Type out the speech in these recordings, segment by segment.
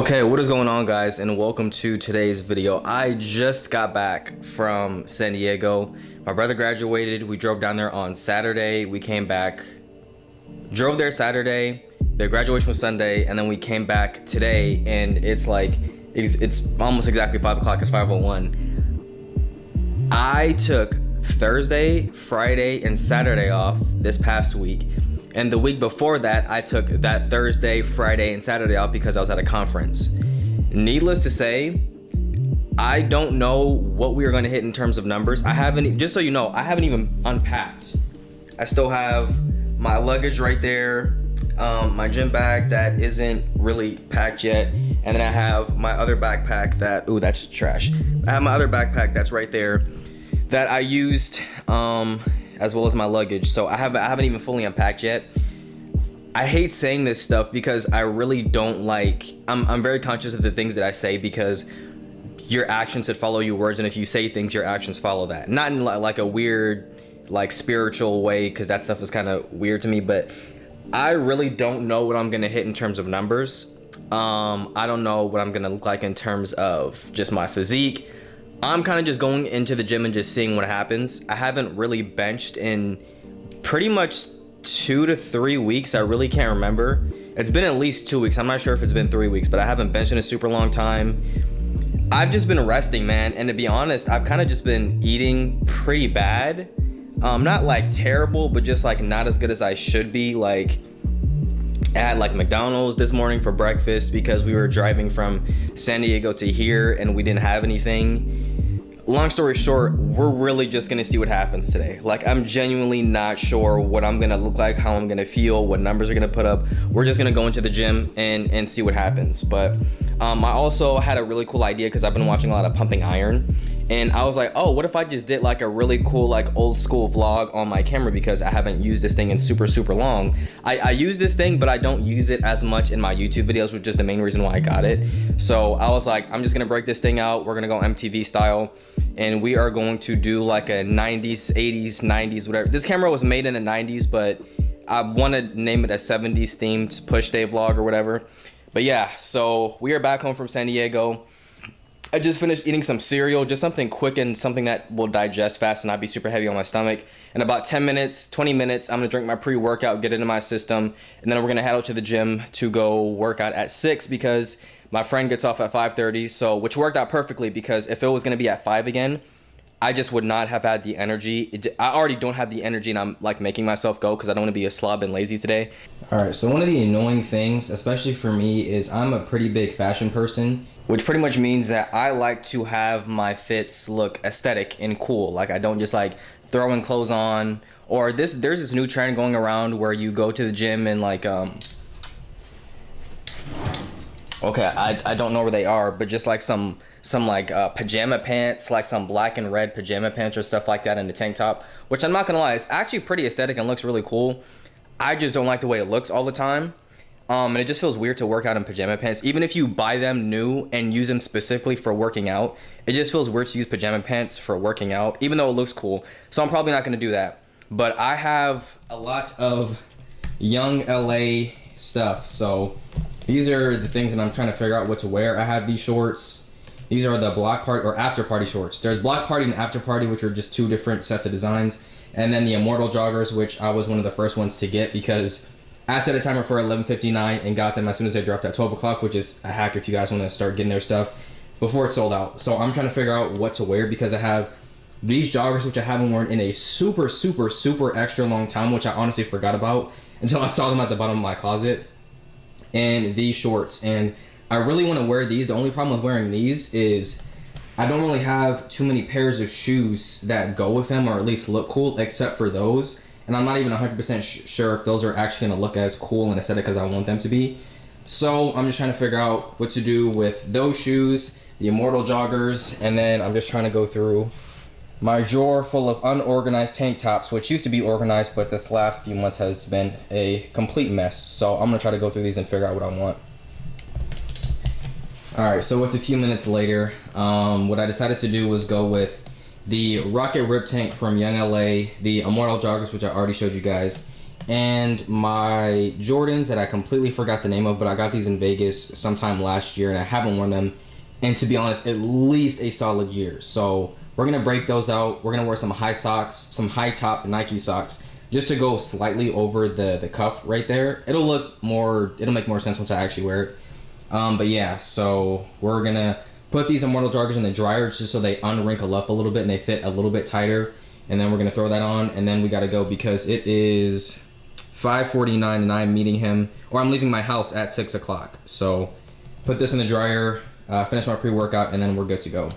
Okay, what is going on, guys, and welcome to today's video. I just got back from San Diego. My brother graduated. We drove down there on Saturday. We came back, drove there Saturday. Their graduation was Sunday, and then we came back today, and it's almost exactly 5 o'clock. It's 5:01. I took Thursday, Friday, and Saturday off this past week. And the week before that, I took that Thursday, Friday, and Saturday off because I was at a conference. Needless to say, I don't know what we are going to hit in terms of numbers. Just so you know, I haven't even unpacked. I still have my luggage right there, my gym bag that isn't really packed yet, and then I have my other backpack that's trash. I have my other backpack that's right there that I used, as well as my luggage. So I haven't even fully unpacked yet. I hate saying this stuff because I really don't I'm very conscious of the things that I say, because your actions should follow your words, and if you say things, your actions follow that. Not in like a weird spiritual way, because that stuff is kind of weird to me, but I really don't know what I'm gonna hit in terms of numbers. I don't know what I'm gonna look like in terms of just my physique. I'm kind of just going into the gym and just seeing what happens. I haven't really benched in pretty much 2 to 3 weeks. I really can't remember. It's been at least 2 weeks. I'm not sure if it's been 3 weeks, but I haven't benched in a super long time. I've just been resting, man. And to be honest, I've kind of just been eating pretty bad. Not terrible, but just not as good as I should be. I had McDonald's this morning for breakfast because we were driving from San Diego to here and we didn't have anything. Long story short, we're really just gonna see what happens today. I'm genuinely not sure what I'm gonna look like, how I'm gonna feel, what numbers are gonna put up. We're just gonna go into the gym and see what happens. But I also had a really cool idea because I've been watching a lot of Pumping Iron, and I was like, oh, what if I just did a really cool old school vlog on my camera, because I haven't used this thing in super long. I use this thing, but I don't use it as much in my YouTube videos, which is the main reason why I got it. So I was like, I'm just gonna break this thing out. We're gonna go MTV style, and we are going to do a 90s, 80s, 90s, whatever. This camera was made in the 90s, but I want to name it a 70s themed push day vlog or whatever. But yeah, so we are back home from San Diego. I just finished eating some cereal, just something quick and something that will digest fast and not be super heavy on my stomach. In about 10 minutes, 20 minutes, I'm gonna drink my pre-workout, get it into my system, and then we're gonna head out to the gym to go work out at 6 because my friend gets off at 5:30, which worked out perfectly, because if it was gonna be at 5 again, I just would not have had the energy. I already don't have the energy, and I'm making myself go because I don't want to be a slob and lazy today. All right, so one of the annoying things, especially for me, is I'm a pretty big fashion person, which pretty much means that I like to have my fits look aesthetic and cool. I don't just throwing clothes on, or there's this new trend going around where you go to the gym and okay, I don't know where they are, but just some pajama pants, some black and red pajama pants or stuff like that, in the tank top, which I'm not gonna lie, it's actually pretty aesthetic and looks really cool. I just don't like the way it looks all the time. And it just feels weird to work out in pajama pants. Even if you buy them new and use them specifically for working out, it just feels weird to use pajama pants for working out, even though it looks cool. So I'm probably not gonna do that. But I have a lot of young LA stuff, so these are the things that I'm trying to figure out what to wear. I have these shorts. These are the block party or after party shorts. There's block party and after party, which are just two different sets of designs. And then the Immortal joggers, which I was one of the first ones to get because I set a timer for 11:59 and got them as soon as they dropped at 12 o'clock, which is a hack if you guys want to start getting their stuff before it's sold out. So I'm trying to figure out what to wear because I have these joggers, which I haven't worn in a super extra long time, which I honestly forgot about until I saw them at the bottom of my closet. And these shorts, and I really want to wear these. The only problem with wearing these is I don't really have too many pairs of shoes that go with them or at least look cool, except for those. And I'm not even 100% sure if those are actually going to look as cool and aesthetic as I want them to be. So I'm just trying to figure out what to do with those shoes, the Immortal joggers, and then I'm just trying to go through my drawer full of unorganized tank tops, which used to be organized, but this last few months has been a complete mess. So I'm going to try to go through these and figure out what I want. Alright, so it's a few minutes later. What I decided to do was go with the Rocket Rip Tank from Young LA, the Immortal joggers, which I already showed you guys, and my Jordans that I completely forgot the name of, but I got these in Vegas sometime last year and I haven't worn them, and to be honest, at least a solid year. So we're gonna break those out. We're gonna wear some high socks, some high top Nike socks, just to go slightly over the cuff right there. It'll make more sense once I actually wear it. But yeah, so we're gonna put these Immortal Joggers in the dryer just so they unwrinkle up a little bit and they fit a little bit tighter. And then we're gonna throw that on, and then we gotta go because it is 5:49 and I'm meeting him, or I'm leaving my house at 6 o'clock. So put this in the dryer, finish my pre-workout, and then we're good to go.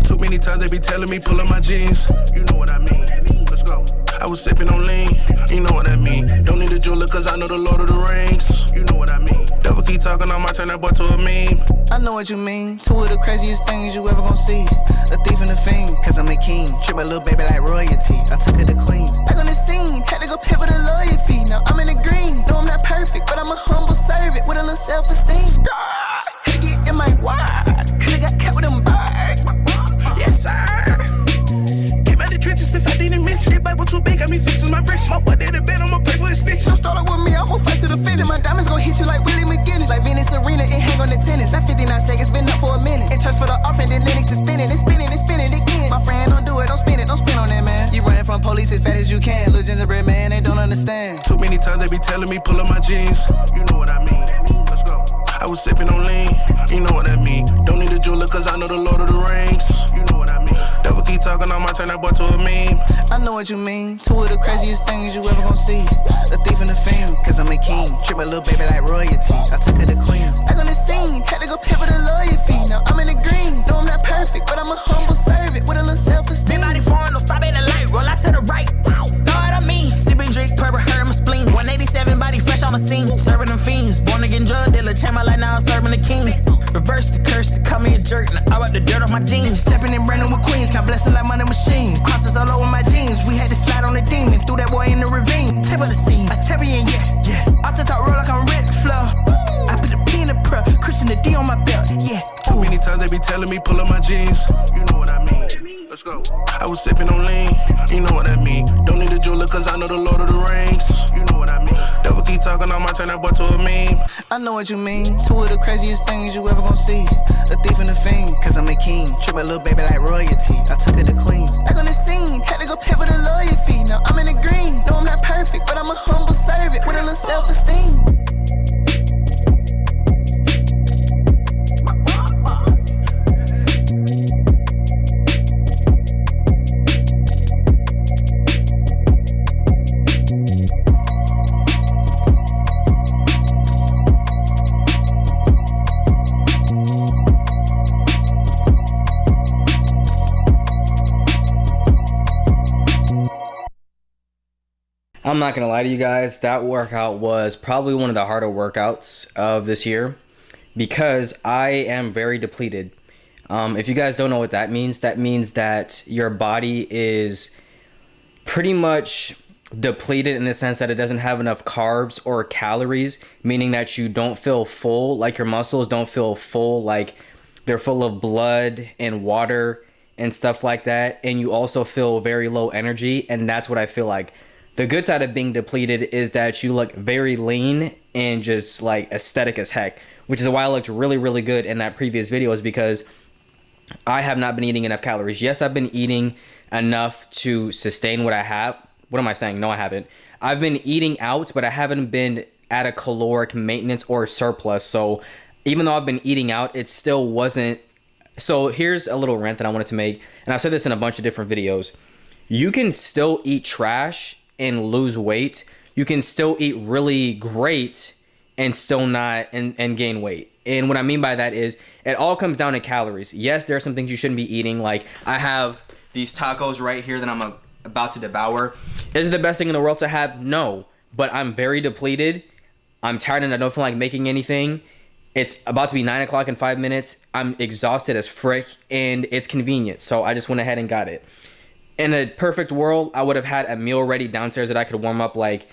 Too many times they be telling me pull up my jeans. You know what I mean. Let's go. I was sipping on lean, you know what I mean. Don't need a jeweler cause I know the Lord of the Rings. You know what I mean. Devil keep talking, I might turn that boy to a meme. I know what you mean. Two of the craziest things you ever gon' see. A thief and a fiend, cause I'm a king. Treat my little baby like royalty. I took her to Queens. Back on the scene, had to go pay for the lawyer fee. Now I'm in the green. No, I'm not perfect, but I'm a humble servant with a little self-esteem. Had to get in my wide. Could've got kept with them birds. Yes, sir. Came out the trenches if I didn't mention it. Bible too big, got me fixing my bricks. My boy did a bet, I'ma pay for his stitch. Don't start up with me, I'ma fight to the finish. My diamonds gon' hit you like Willie McGinnis. Like Venus Arena, it hang on the tennis. That 59 seconds been up for a minute. In church for the offering, then Linux to spinning. It's spinning, it's spinning again. My friend, don't do it, don't spin on that, man. You running from police as fast as you can. Little gingerbread man, they don't understand. Too many times they be telling me pull up my jeans. You know what I mean. Let's go. I was sipping on lean, you know what I mean. Don't need a jeweler cause I know the Lord of the Rings. You know what I mean. Devil keep talking, I might turn that boy to a meme. I know what you mean. Two of the craziest things you ever gon' see. A thief and a fiend, cause I'm a king. Treat my little baby like royalty. I took her to Queens. Back on the scene, had to go pay for the lawyer fee. Now I'm in the green. No, I'm not perfect, but I'm a humble servant with a little self-esteem. Big body foreign, don't stop at the light. Roll out to the right. Know what I mean? Sipping drink, purple hair, my spleen. 187 body fresh on the scene. Serving them fiends. Born again drug dealer, chain my life now I'm serving the king. Reverse the curse to call me a jerk. Now I wipe the dirt off my jeans. Stepping in branding with queens, count blessings like money machine. Crosses all over my jeans. We had to slide on the demon. Threw that boy in the ravine. Tip of the scene. I tap in, yeah. Off the top roll like I'm red the floor. I put the P in the pro. Christian the D on my belt, yeah. Too many times they be telling me pull up my jeans. You know what I mean. Let's go. I was sipping on lean, you know what I mean. Don't need a jeweler cause I know the Lord of the Rings. You know what I mean. Devil keep talking, I might turn that boy to a meme. I know what you mean. Two of the craziest things you ever gon' see. A thief and a fiend, cause I'm a king. Treat my little baby like royalty. I took her to Queens. Back on the scene, had to go pay for the lawyer fee. Now I'm in the green. No, I'm not perfect, but I'm a humble servant with a little self-esteem. I'm not gonna lie to you guys, that workout was probably one of the harder workouts of this year because I am very depleted. If you guys don't know what that means that your body is pretty much depleted in the sense that it doesn't have enough carbs or calories, meaning that you don't feel full, like your muscles don't feel full, like they're full of blood and water and stuff like that, and you also feel very low energy, and that's what I feel like. The good side of being depleted is that you look very lean and just like aesthetic as heck, which is why I looked really, really good in that previous video, is because I have not been eating enough calories. Yes, I've been eating enough to sustain what I have. What am I saying? No, I haven't. I've been eating out, but I haven't been at a caloric maintenance or surplus. So even though I've been eating out, it still wasn't. So here's a little rant that I wanted to make, and I've said this in a bunch of different videos. You can still eat trash and lose weight. You can still eat really great and still not and gain weight. And what I mean by that is it all comes down to calories. Yes, there are some things you shouldn't be eating. Like I have these tacos right here that I'm about to devour. Is it the best thing in the world to have? No, but I'm very depleted. I'm tired and I don't feel like making anything. It's about to be 9 o'clock in 5 minutes. I'm exhausted as frick and it's convenient. So I just went ahead and got it. In a perfect world, I would have had a meal ready downstairs that I could warm up like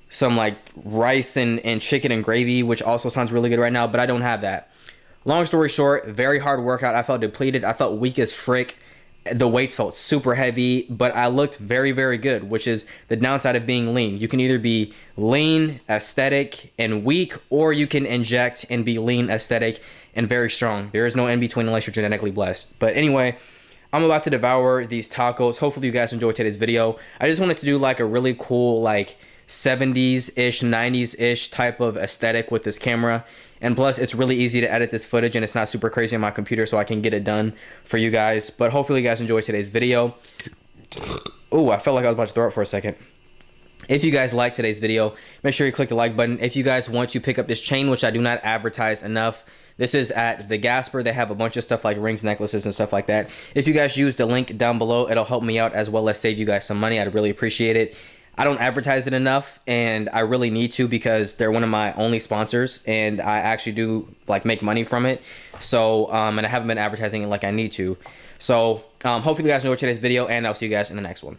some like rice and chicken and gravy, which also sounds really good right now, but I don't have that. Long story short, very hard workout. I felt depleted. I felt weak as frick. The weights felt super heavy, but I looked very, very good, which is the downside of being lean. You can either be lean, aesthetic, and weak, or you can inject and be lean, aesthetic, and very strong. There is no in between unless you're genetically blessed. But anyway, I'm about to devour these tacos. Hopefully you guys enjoyed today's video. I just wanted to do like a really cool like 70s-ish, 90s-ish type of aesthetic with this camera. And plus, it's really easy to edit this footage and it's not super crazy on my computer, so I can get it done for you guys. But hopefully you guys enjoyed today's video. Oh, I felt like I was about to throw up for a second. If you guys like today's video, make sure you click the like button. If you guys want to pick up this chain, which I do not advertise enough, this is at the Gasper. They have a bunch of stuff like rings, necklaces, and stuff like that. If you guys use the link down below, it'll help me out as well as save you guys some money. I'd really appreciate it. I don't advertise it enough, and I really need to because they're one of my only sponsors, and I actually do like make money from it. So, and I haven't been advertising it like I need to. So, hopefully you guys enjoyed today's video, and I'll see you guys in the next one.